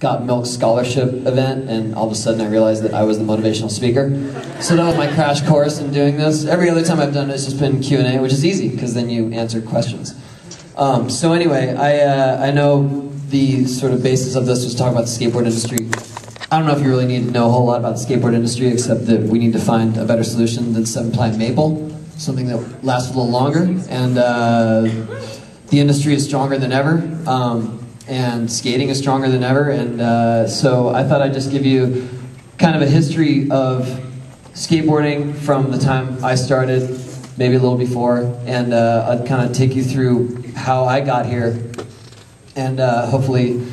got milk scholarship event, and all of a sudden I realized that I was the motivational speaker. So that was my crash course in doing this. Every other time I've done it, it's just been Q&A, which is easy because then you answer questions. So anyway, I know the sort of basis of this was talking about the skateboard industry. I don't know if you really need to know a whole lot about the skateboard industry, except that we need to find a better solution than 7-ply maple, something that lasts a little longer, and the industry is stronger than ever, and skating is stronger than ever, and so I thought I'd just give you kind of a history of skateboarding from the time I started, maybe a little before, and I'd kind of take you through how I got here, and hopefully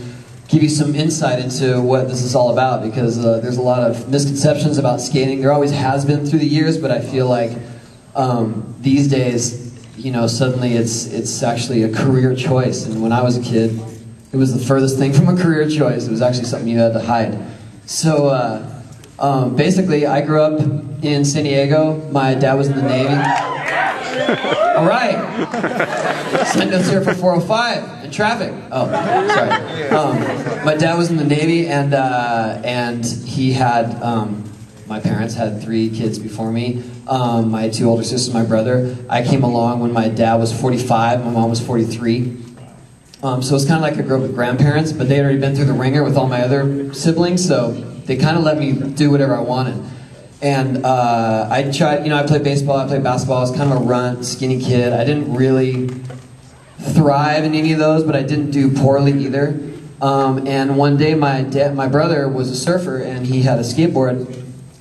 give you some insight into what this is all about, because there's a lot of misconceptions about skating. There always has been through the years, but I feel like these days, you know, suddenly it's actually a career choice. And when I was a kid, it was the furthest thing from a career choice. It was actually something you had to hide. So basically, I grew up in San Diego. My dad was in the Navy. All right. Send us here for 405 in traffic. Oh, sorry. My dad was in the Navy, and he had, my parents had 3 kids before me. My 2 older sisters, my brother. I came along when my dad was 45, my mom was 43. So it's kind of like I grew up with grandparents, but they had already been through the ringer with all my other siblings, so they kind of let me do whatever I wanted. And I tried, you know, I played baseball, I played basketball. I was kind of a runt, skinny kid. I didn't really thrive in any of those, but I didn't do poorly either. And one day my brother was a surfer, and he had a skateboard,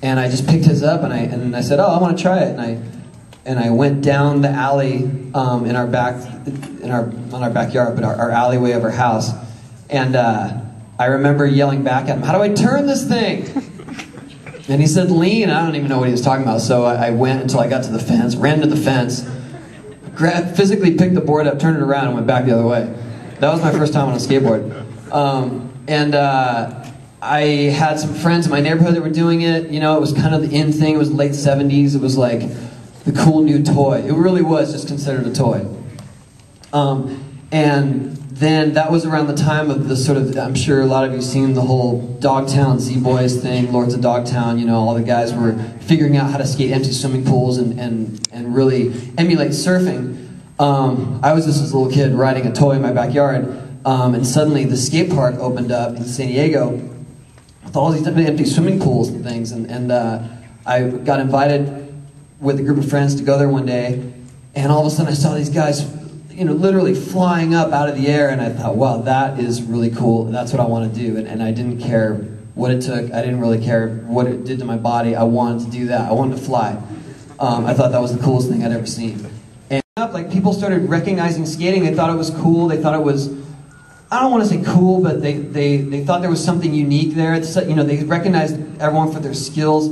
and I just picked his up, and I said, oh, I want to try it. And I went down the alley in our backyard, but our alleyway of our house. And I remember yelling back at him, how do I turn this thing? And he said, lean. I don't even know what he was talking about. So I went until I got to the fence, ran to the fence, physically picked the board up, turned it around, and went back the other way. That was my first time on a skateboard. I had some friends in my neighborhood that were doing it. You know, it was kind of the in thing. It was late 70s. It was like the cool new toy. It really was just considered a toy. And then that was around the time of the sort of, I'm sure a lot of you have seen the whole Dogtown Z-Boys thing, Lords of Dogtown. You know, all the guys were figuring out how to skate empty swimming pools and really emulate surfing. I was just this little kid riding a toy in my backyard, and suddenly the skate park opened up in San Diego with all these empty swimming pools and things, and I got invited with a group of friends to go there one day, and all of a sudden I saw these guys, you know, literally flying up out of the air, and I thought, wow, that is really cool. That's what I want to do, and I didn't care what it took. I didn't really care what it did to my body. I wanted to do that. I wanted to fly. I thought that was the coolest thing I'd ever seen. And like people started recognizing skating. They thought it was cool. They thought it was, I don't want to say cool, but they thought there was something unique there. It's, you know, they recognized everyone for their skills.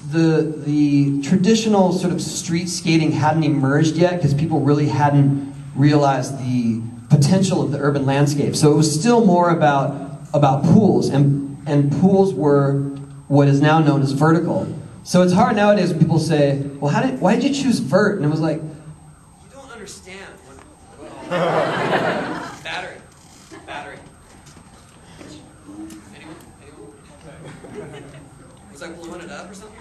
The traditional sort of street skating hadn't emerged yet because people really hadn't realized the potential of the urban landscape. So it was still more about pools, and pools were what is now known as vertical. So it's hard nowadays when people say, well, why did you choose vert? And it was like, you don't understand. Battery. Anyone? Was I blowing it up or something?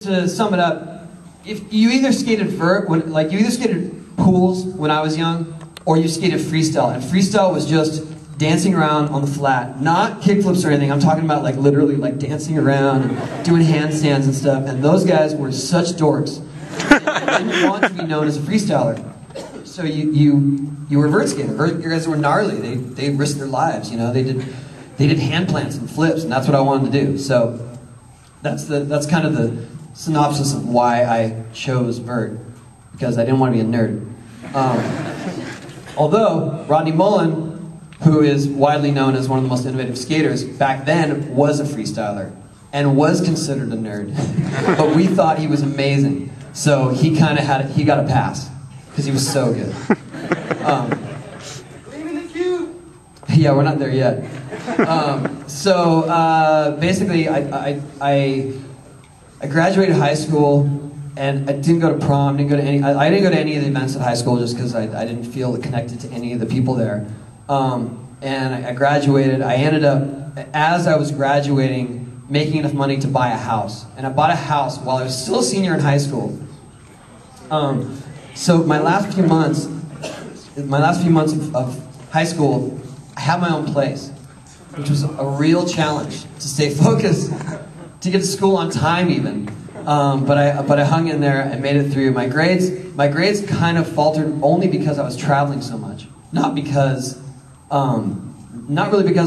To sum it up, if you either skated vert, you either skated pools when I was young, or you skated freestyle. And freestyle was just dancing around on the flat, not kickflips or anything. I'm talking about like literally like dancing around and doing handstands and stuff. And those guys were such dorks. They didn't want to be known as a freestyler. So you were a vert skater. Vert guys were gnarly. They risked their lives. You know, they did hand plants and flips, and that's what I wanted to do. So that's kind of the synopsis of why I chose vert, because I didn't want to be a nerd. Although Rodney Mullen, who is widely known as one of the most innovative skaters, back then was a freestyler and was considered a nerd. But we thought he was amazing, so he got a pass because he was so good. Yeah, we're not there yet. Basically, I graduated high school, and I didn't go to prom. I didn't go to any of the events at high school just because I didn't feel connected to any of the people there. and I graduated. I ended up, as I was graduating, making enough money to buy a house. And I bought a house while I was still a senior in high school. So my last few months of high school, I had my own place, which was a real challenge to stay focused, to get to school on time even. But I hung in there and made it through. My grades kind of faltered only because I was traveling so much, not really because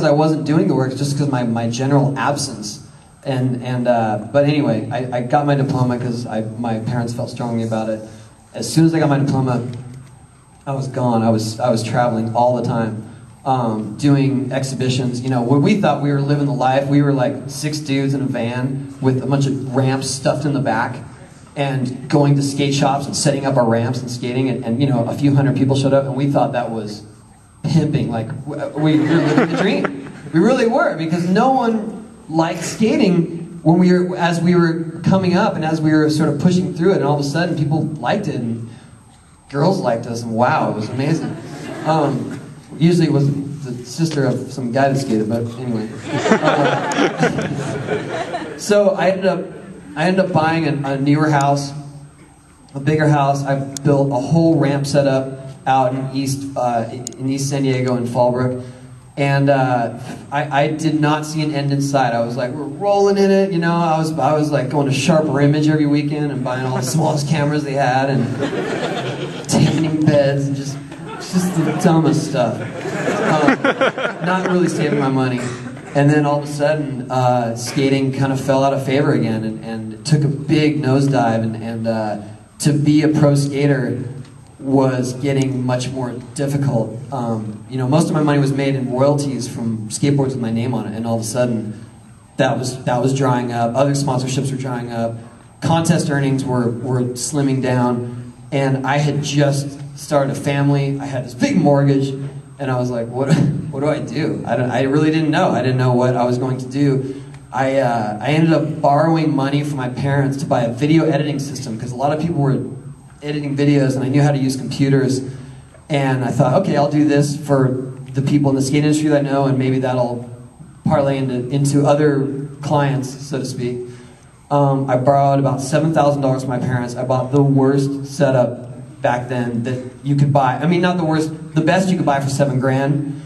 I wasn't doing the work, just because my general absence. But anyway, I got my diploma because my parents felt strongly about it. As soon as I got my diploma, I was gone. I was traveling all the time, doing exhibitions. You know, when we thought we were living the life, we were like 6 dudes in a van with a bunch of ramps stuffed in the back, and going to skate shops and setting up our ramps and skating. And you know, a few hundred people showed up, and we thought that was pimping. Like we were living the dream. We really were, because no one liked skating as we were coming up and as we were sort of pushing through it, and all of a sudden people liked it and girls liked us, and wow, it was amazing. Usually it was the sister of some guy that skated, but anyway. So I ended up buying a newer house, a bigger house. I built a whole ramp setup out in East San Diego in Fallbrook. And I did not see an end in sight. I was like, we're rolling in it, you know. I was like going to Sharper Image every weekend and buying all the smallest cameras they had and tanning beds and just the dumbest stuff. Not really saving my money. And then all of a sudden, skating kind of fell out of favor again, and it took a big nosedive. And to be a pro skater was getting much more difficult. You know, most of my money was made in royalties from skateboards with my name on it, and all of a sudden that was drying up. Other sponsorships were drying up. Contest earnings were slimming down, and I had just started a family. I had this big mortgage, and I was like, what do I do? I really didn't know. I didn't know what I was going to do. I ended up borrowing money from my parents to buy a video editing system, because a lot of people were editing videos, and I knew how to use computers, and I thought, okay, I'll do this for the people in the skate industry that I know, and maybe that'll parlay into other clients, so to speak. I borrowed about $7,000 from my parents. I bought the worst setup back then that you could buy. I mean, not the worst, the best you could buy for $7 grand.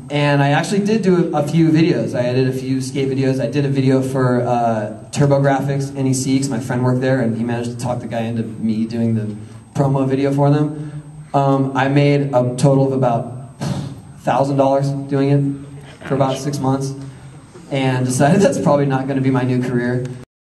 And I actually did do a few videos. I edited a few skate videos. I did a video for TurboGrafx, NEC, because my friend worked there, and he managed to talk the guy into me doing the promo video for them. I made a total of about $1,000 doing it for about 6 months, and decided that's probably not going to be my new career.